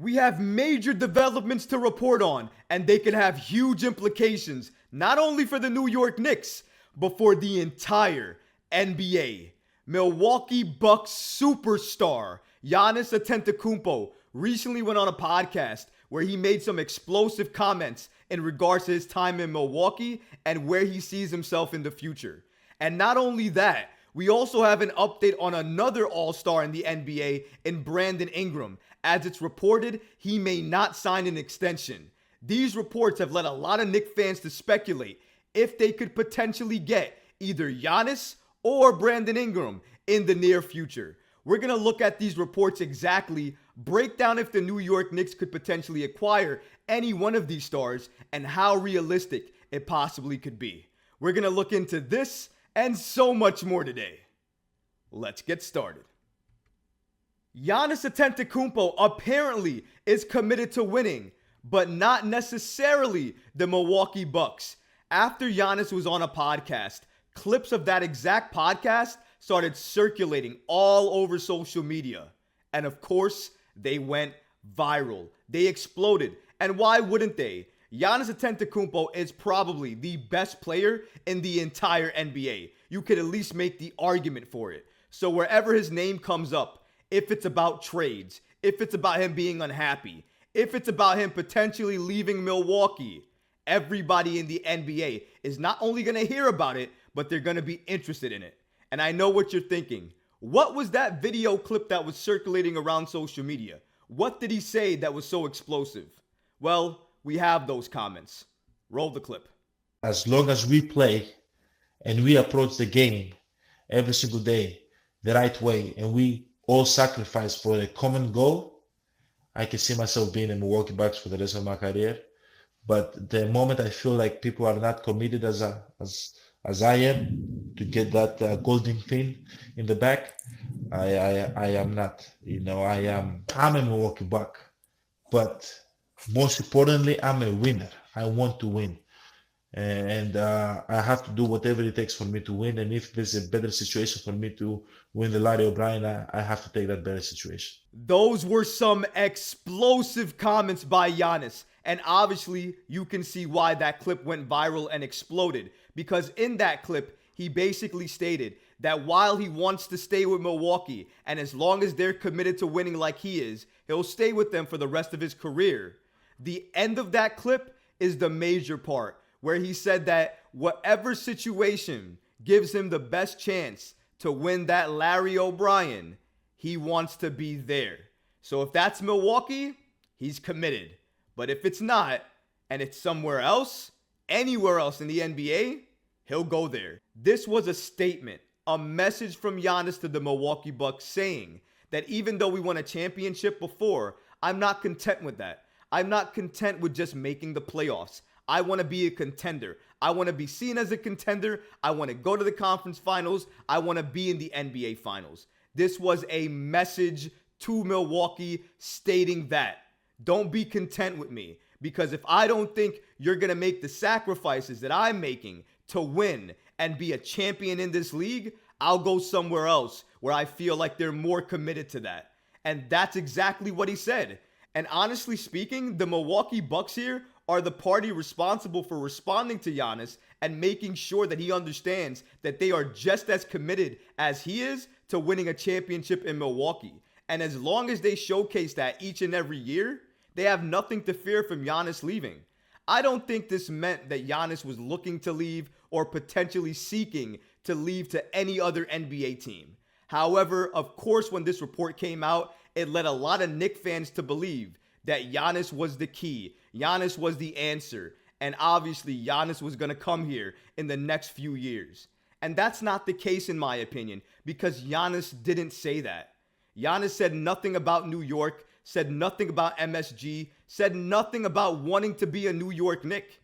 We have major developments to report on, and they can have huge implications, not only for the New York Knicks, but for the entire NBA. Milwaukee Bucks superstar Giannis Antetokounmpo recently went on a podcast where he made some explosive comments in regards to his time in Milwaukee and where he sees himself in the future. And not only that, we also have an update on another all-star in the NBA in Brandon Ingram. As it's reported, he may not sign an extension. These reports have led a lot of Knicks fans to speculate if they could potentially get either Giannis or Brandon Ingram in the near future. We're going to look at these reports exactly, break down if the New York Knicks could potentially acquire any one of these stars, and how realistic it possibly could be. We're going to look into this and so much more today. Let's get started. Giannis Antetokounmpo apparently is committed to winning, but not necessarily the Milwaukee Bucks. After Giannis was on a podcast, clips of that exact podcast started circulating all over social media. And of course, they went viral. They exploded. And why wouldn't they? Giannis Antetokounmpo is probably the best player in the entire NBA. You could at least make the argument for it. So wherever his name comes up, if it's about trades, if it's about him being unhappy, if it's about him potentially leaving Milwaukee, everybody in the NBA is not only going to hear about it, but they're going to be interested in it. And I know what you're thinking. What was that video clip that was circulating around social media? What did he say that was so explosive? Well, we have those comments. Roll the clip. As long as we play and we approach the game every single day the right way and we all sacrifice for a common goal, I can see myself being in Milwaukee Bucks for the rest of my career. But the moment I feel like people are not committed as I am to get that golden thing in the back, I am not. I'm a Milwaukee Buck, but most importantly, I'm a winner. I want to win. And I have to do whatever it takes for me to win. And if there's a better situation for me to win the Larry O'Brien, I have to take that better situation. Those were some explosive comments by Giannis. And obviously, you can see why that clip went viral and exploded. Because in that clip, he basically stated that while he wants to stay with Milwaukee, and as long as they're committed to winning like he is, he'll stay with them for the rest of his career. The end of that clip is the major part, where he said that whatever situation gives him the best chance to win that Larry O'Brien, he wants to be there. So if that's Milwaukee, he's committed. But if it's not, and it's somewhere else, anywhere else in the NBA, he'll go there. This was a statement, a message from Giannis to the Milwaukee Bucks saying that even though we won a championship before, I'm not content with that. I'm not content with just making the playoffs. I want to be a contender. I want to be seen as a contender. I want to go to the conference finals. I want to be in the NBA finals. This was a message to Milwaukee stating that. Don't be content with me, because if I don't think you're going to make the sacrifices that I'm making to win and be a champion in this league, I'll go somewhere else where I feel like they're more committed to that. And that's exactly what he said. And honestly speaking, the Milwaukee Bucks here are the party responsible for responding to Giannis and making sure that he understands that they are just as committed as he is to winning a championship in Milwaukee. And as long as they showcase that each and every year, they have nothing to fear from Giannis leaving. I don't think this meant that Giannis was looking to leave or potentially seeking to leave to any other NBA team. However, of course, when this report came out, it led a lot of Knicks fans to believe that Giannis was the key. Giannis was the answer. And obviously, Giannis was going to come here in the next few years. And that's not the case in my opinion, because Giannis didn't say that. Giannis said nothing about New York, said nothing about MSG, said nothing about wanting to be a New York Knick.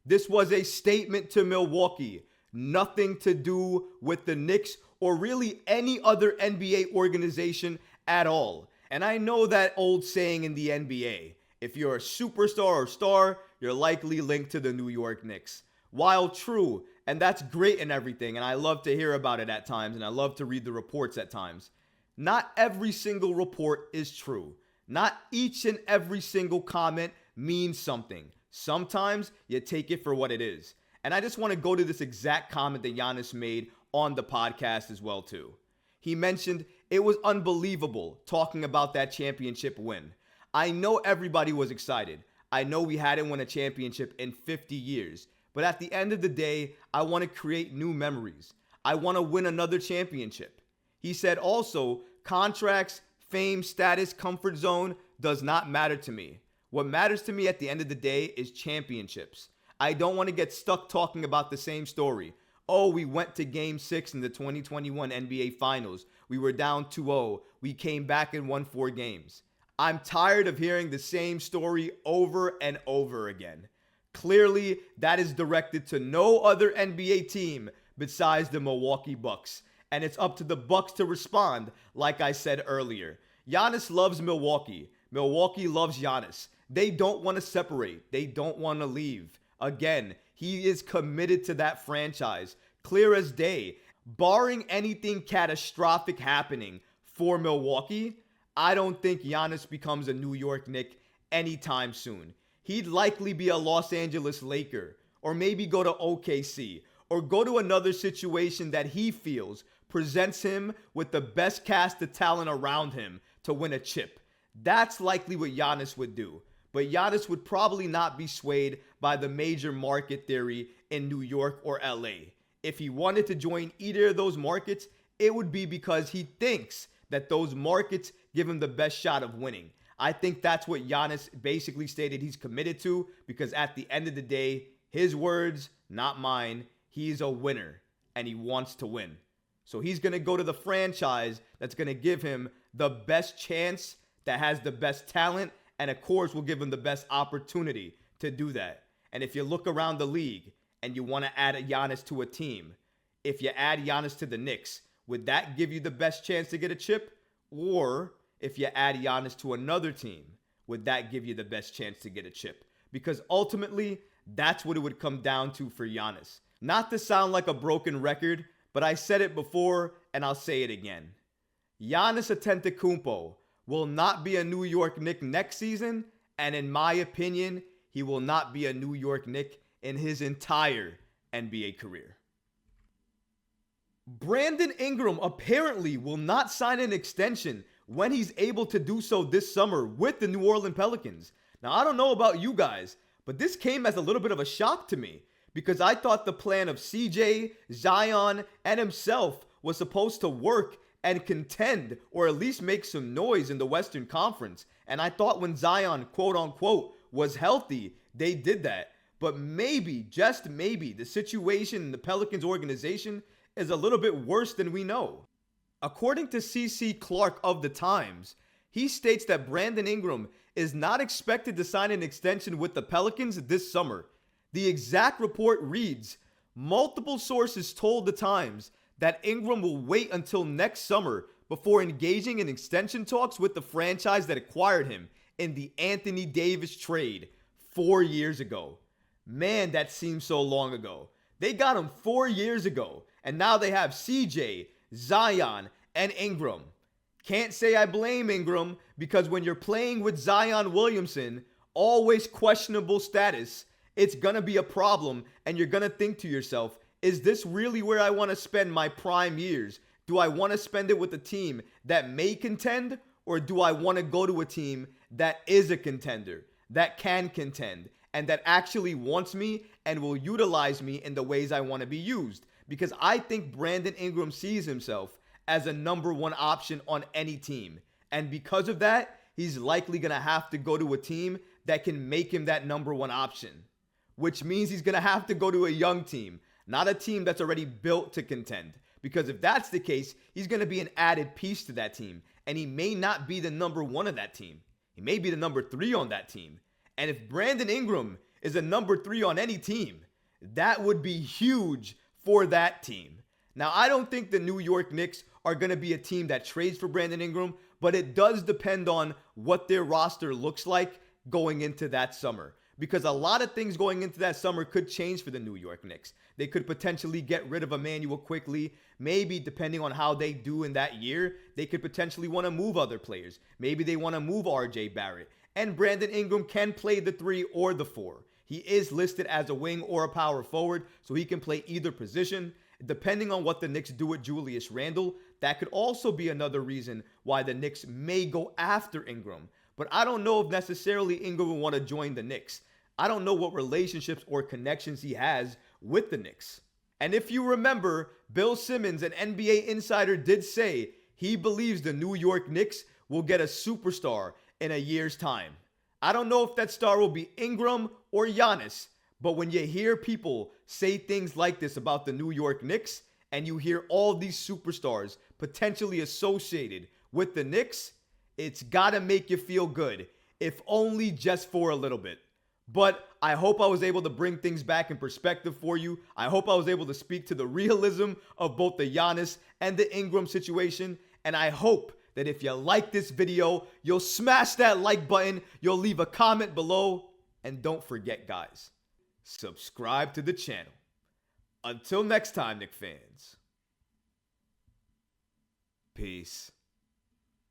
This was a statement to Milwaukee. Nothing to do with the Knicks or really any other NBA organization at all. And I know that old saying in the NBA, if you're a superstar or star, you're likely linked to the New York Knicks. While true, and that's great and everything, and I love to hear about it at times, and I love to read the reports at times, not every single report is true. Not each and every single comment means something. Sometimes you take it for what it is. And I just want to go to this exact comment that Giannis made on the podcast as well too. He mentioned it was unbelievable talking about that championship win. I know everybody was excited. I know we hadn't won a championship in 50 years. But at the end of the day, I want to create new memories. I want to win another championship. He said also, contracts, fame, status, comfort zone does not matter to me. What matters to me at the end of the day is championships. I don't want to get stuck talking about the same story. Oh, we went to Game 6 in the 2021 NBA Finals. We were down 2-0. We came back and won 4 games. I'm tired of hearing the same story over and over again. Clearly, that is directed to no other NBA team besides the Milwaukee Bucks. And it's up to the Bucks to respond, like I said earlier. Giannis loves Milwaukee. Milwaukee loves Giannis. They don't want to separate. They don't want to leave. Again, he is committed to that franchise, clear as day. Barring anything catastrophic happening for Milwaukee, I don't think Giannis becomes a New York Knick anytime soon. He'd likely be a Los Angeles Laker, or maybe go to OKC, or go to another situation that he feels presents him with the best cast of talent around him to win a chip. That's likely what Giannis would do. But Giannis would probably not be swayed by the major market theory in New York or LA. If he wanted to join either of those markets, it would be because he thinks that those markets give him the best shot of winning. I think that's what Giannis basically stated he's committed to, because at the end of the day, his words, not mine, he's a winner and he wants to win. So he's going to go to the franchise that's going to give him the best chance, that has the best talent, and of course will give him the best opportunity to do that. And if you look around the league and you want to add a Giannis to a team, if you add Giannis to the Knicks, would that give you the best chance to get a chip? Or if you add Giannis to another team, would that give you the best chance to get a chip? Because ultimately, that's what it would come down to for Giannis. Not to sound like a broken record, but I said it before and I'll say it again. Giannis Antetokounmpo will not be a New York Knick next season, and in my opinion, he will not be a New York Knick in his entire NBA career. Brandon Ingram apparently will not sign an extension when he's able to do so this summer with the New Orleans Pelicans. Now, I don't know about you guys, but this came as a little bit of a shock to me, because I thought the plan of CJ, Zion, and himself was supposed to work and contend, or at least make some noise in the Western Conference. And I thought when Zion, quote unquote, was healthy, they did that. But maybe, just maybe, the situation in the Pelicans organization is a little bit worse than we know. According to C.C. Clark of the Times, he states that Brandon Ingram is not expected to sign an extension with the Pelicans this summer. The exact report reads, multiple sources told the Times that Ingram will wait until next summer before engaging in extension talks with the franchise that acquired him in the Anthony Davis trade 4 years ago. Man, that seems so long ago. They got him 4 years ago, and now they have CJ, Zion, and Ingram. Can't say I blame Ingram, because when you're playing with Zion Williamson, always questionable status, it's gonna be a problem, and you're gonna think to yourself, is this really where I want to spend my prime years? Do I want to spend it with a team that may contend, or do I want to go to a team that is a contender, that can contend, and that actually wants me and will utilize me in the ways I want to be used? Because I think Brandon Ingram sees himself as a number one option on any team. And because of that, he's likely going to have to go to a team that can make him that number one option, which means he's going to have to go to a young team, not a team that's already built to contend. Because if that's the case, he's going to be an added piece to that team. And he may not be the number one of that team. He may be the number 3 on that team. And if Brandon Ingram is a number 3 on any team, that would be huge for that team. Now, I don't think the New York Knicks are going to be a team that trades for Brandon Ingram, but it does depend on what their roster looks like going into that summer. because a lot of things going into that summer could change for the New York Knicks. They could potentially get rid of Emmanuel quickly. Maybe, depending on how they do in that year, they could potentially want to move other players. Maybe they want to move RJ Barrett. And Brandon Ingram can play the 3 or the 4. He is listed as a wing or a power forward, so he can play either position. Depending on what the Knicks do with Julius Randle, that could also be another reason why the Knicks may go after Ingram. But I don't know if necessarily Ingram will want to join the Knicks. I don't know what relationships or connections he has with the Knicks. And if you remember, Bill Simmons, an NBA insider, did say he believes the New York Knicks will get a superstar in a year's time. I don't know if that star will be Ingram or Giannis, but when you hear people say things like this about the New York Knicks, and you hear all these superstars potentially associated with the Knicks, it's gotta make you feel good, if only just for a little bit. But I hope I was able to bring things back in perspective for you. I hope I was able to speak to the realism of both the Giannis and the Ingram situation. And I hope that if you like this video, you'll smash that like button, you'll leave a comment below, and don't forget, guys, subscribe to the channel. Until next time, Knicks fans. Peace.